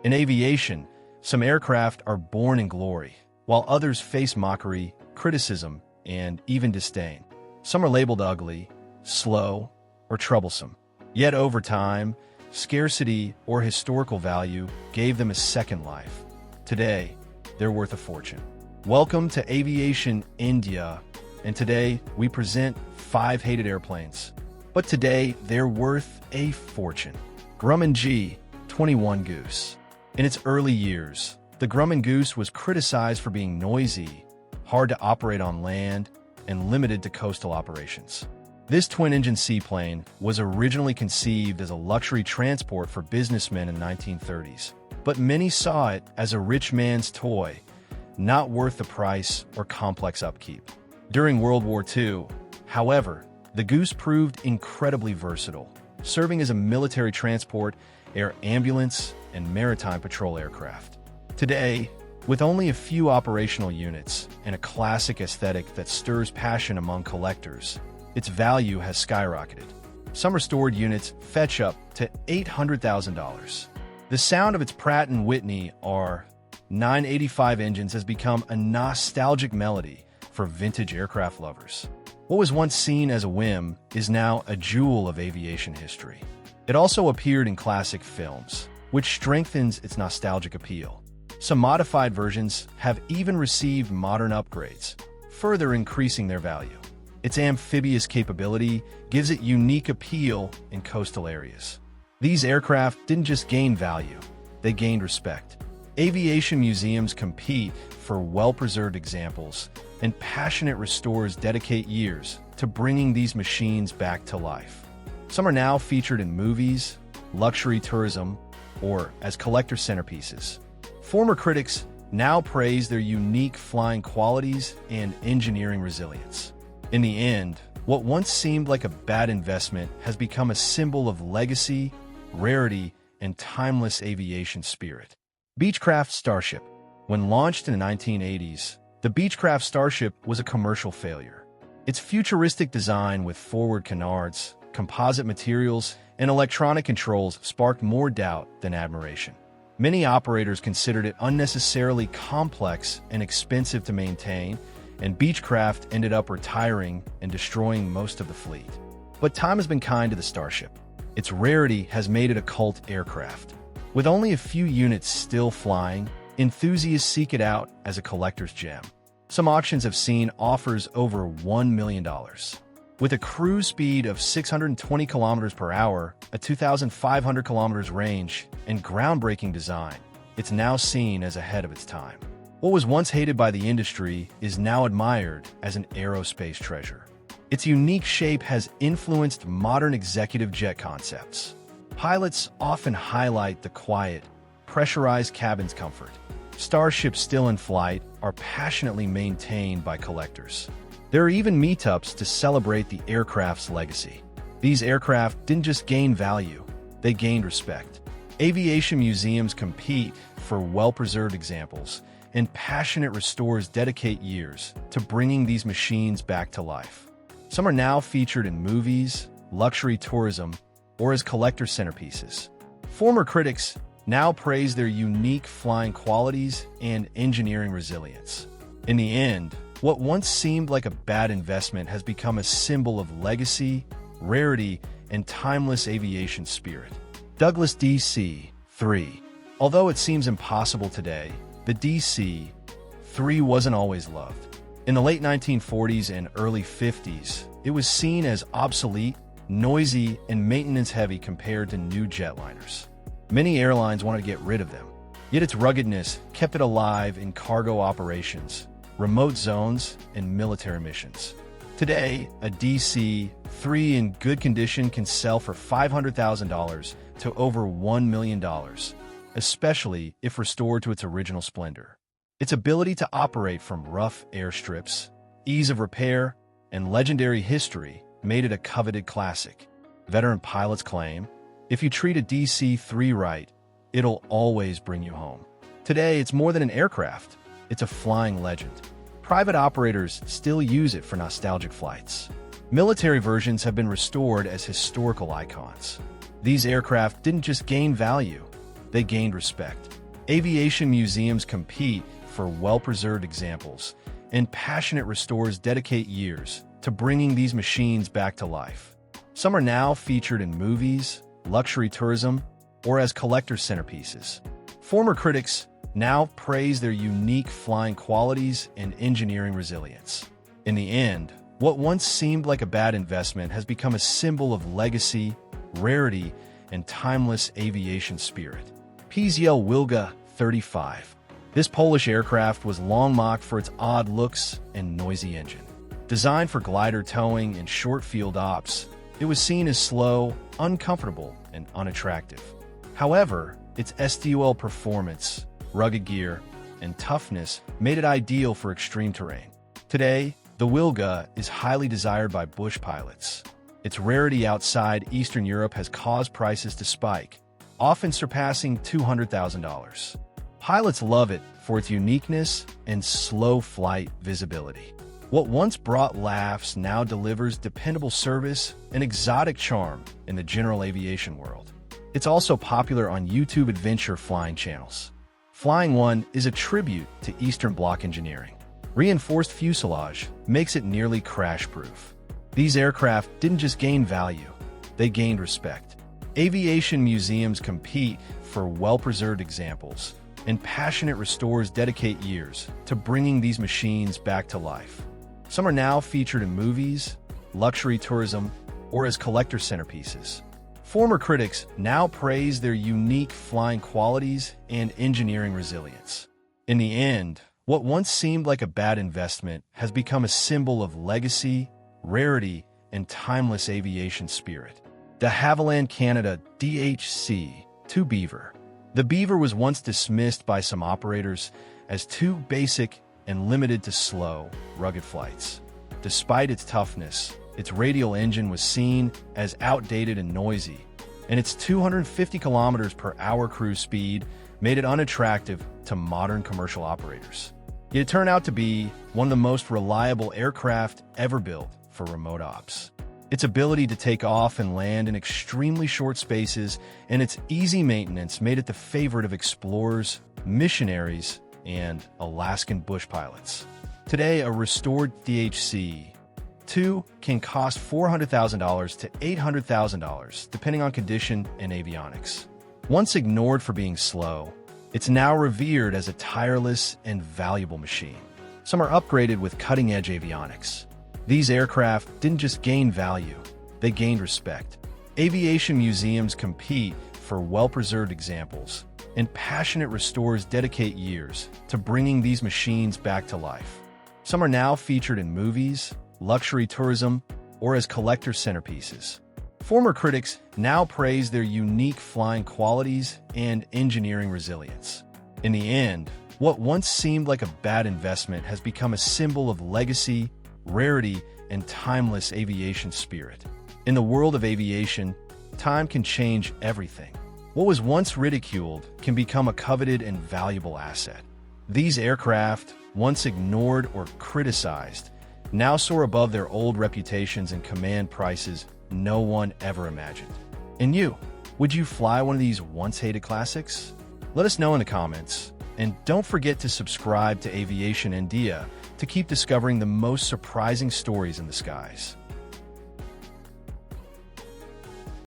In aviation, some aircraft are born in glory, while others face mockery, criticism, and even disdain. Some are labeled ugly, slow, or troublesome. Yet over time, scarcity or historical value gave them a second life. Today, they're worth a fortune. Welcome to Aviation India, and today we present 5 hated airplanes. But today, they're worth a fortune. Grumman G21 Goose. In its early years, the Grumman Goose was criticized for being noisy, hard to operate on land, and limited to coastal operations. This twin-engine seaplane was originally conceived as a luxury transport for businessmen in the 1930s, but many saw it as a rich man's toy, not worth the price or complex upkeep. During World War II, however, the Goose proved incredibly versatile, serving as a military transport, air ambulance, and maritime patrol aircraft. Today, with only a few operational units and a classic aesthetic that stirs passion among collectors, its value has skyrocketed. Some restored units fetch up to $800,000. The sound of its Pratt & Whitney R985 engines has become a nostalgic melody for vintage aircraft lovers. What was once seen as a whim is now a jewel of aviation history. It also appeared in classic films, which strengthens its nostalgic appeal. Some modified versions have even received modern upgrades, further increasing their value. Its amphibious capability gives it unique appeal in coastal areas. These aircraft didn't just gain value, they gained respect. Aviation museums compete for well-preserved examples, and passionate restorers dedicate years to bringing these machines back to life. Some are now featured in movies, luxury tourism, or as collector centerpieces. Former critics now praise their unique flying qualities and engineering resilience. In the end, what once seemed like a bad investment has become a symbol of legacy, rarity, and timeless aviation spirit. Beachcraft Starship. When launched in the 1980s, the Beachcraft Starship was a commercial failure. Its futuristic design with forward canards, composite materials, and electronic controls sparked more doubt than admiration. Many operators considered it unnecessarily complex and expensive to maintain, and Beechcraft ended up retiring and destroying most of the fleet. But time has been kind to the Starship. Its rarity has made it a cult aircraft. With only a few units still flying, enthusiasts seek it out as a collector's gem. Some auctions have seen offers over $1 million. With a cruise speed of 620 kilometers per hour, a 2,500 kilometers range, and groundbreaking design, it's now seen as ahead of its time. What was once hated by the industry is now admired as an aerospace treasure. Its unique shape has influenced modern executive jet concepts. Pilots often highlight the quiet, pressurized cabin's comfort. Starships still in flight are passionately maintained by collectors. There are even meetups to celebrate the aircraft's legacy. These aircraft didn't just gain value, they gained respect. Aviation museums compete for well-preserved examples, and passionate restorers dedicate years to bringing these machines back to life. Some are now featured in movies, luxury tourism, or as collector centerpieces. Former critics now praise their unique flying qualities and engineering resilience. In the end, what once seemed like a bad investment has become a symbol of legacy, rarity, and timeless aviation spirit. Douglas DC-3. Although it seems impossible today, the DC-3 wasn't always loved. In the late 1940s and early 50s, it was seen as obsolete, noisy, and maintenance-heavy compared to new jetliners. Many airlines wanted to get rid of them, yet its ruggedness kept it alive in cargo operations, remote zones, and military missions. Today, a DC-3 in good condition can sell for $500,000 to over $1 million, especially if restored to its original splendor. Its ability to operate from rough airstrips, ease of repair, and legendary history made it a coveted classic. Veteran pilots claim, if you treat a DC-3 right, it'll always bring you home. Today, it's more than an aircraft. It's a flying legend. Private operators still use it for nostalgic flights. Military versions have been restored as historical icons. These aircraft didn't just gain value, they gained respect. Aviation museums compete for well-preserved examples, and passionate restorers dedicate years to bringing these machines back to life. Some are now featured in movies, luxury tourism, or as collector centerpieces. Former critics now praise their unique flying qualities and engineering resilience. In the end, what once seemed like a bad investment has become a symbol of legacy, rarity, and timeless aviation spirit. Pziel Wilga, 35. This Polish aircraft was long mocked for its odd looks and noisy engine. Designed for glider towing and short-field ops, it was seen as slow, uncomfortable, and unattractive. However, its STOL performance, rugged gear, and toughness made it ideal for extreme terrain. Today, the Wilga is highly desired by bush pilots. Its rarity outside Eastern Europe has caused prices to spike, often surpassing $200,000. Pilots love it for its uniqueness and slow flight visibility. What once brought laughs now delivers dependable service and exotic charm in the general aviation world. It's also popular on YouTube adventure flying channels. Flying One is a tribute to Eastern Bloc engineering. Reinforced fuselage makes it nearly crash-proof. These aircraft didn't just gain value, they gained respect. Aviation museums compete for well-preserved examples, and passionate restorers dedicate years to bringing these machines back to life. Some are now featured in movies, luxury tourism, or as collector centerpieces. Former critics now praise their unique flying qualities and engineering resilience. In the end, what once seemed like a bad investment has become a symbol of legacy, rarity, and timeless aviation spirit. The Havalan Canada DHC-2 Beaver. The Beaver was once dismissed by some operators as too basic and limited to slow, rugged flights. Despite its toughness, its radial engine was seen as outdated and noisy, and its 250 km/h cruise speed made it unattractive to modern commercial operators. Yet it turned out to be one of the most reliable aircraft ever built for remote ops. Its ability to take off and land in extremely short spaces and its easy maintenance made it the favorite of explorers, missionaries, and Alaskan bush pilots. Today, a restored DHC-2 can cost $400,000 to $800,000, depending on condition and avionics. Once ignored for being slow, it's now revered as a tireless and valuable machine. Some are upgraded with cutting-edge avionics. These aircraft didn't just gain value, they gained respect. Aviation museums compete for well-preserved examples, and passionate restorers dedicate years to bringing these machines back to life. Some are now featured in movies, luxury tourism, or as collector centerpieces. Former critics now praise their unique flying qualities and engineering resilience. In the end, what once seemed like a bad investment has become a symbol of legacy, rarity, and timeless aviation spirit. In the world of aviation, time can change everything. What was once ridiculed can become a coveted and valuable asset. These aircraft, once ignored or criticized, now soar above their old reputations and command prices no one ever imagined. And you, would you fly one of these once-hated classics? Let us know in the comments. And don't forget to subscribe to Aviation India to keep discovering the most surprising stories in the skies.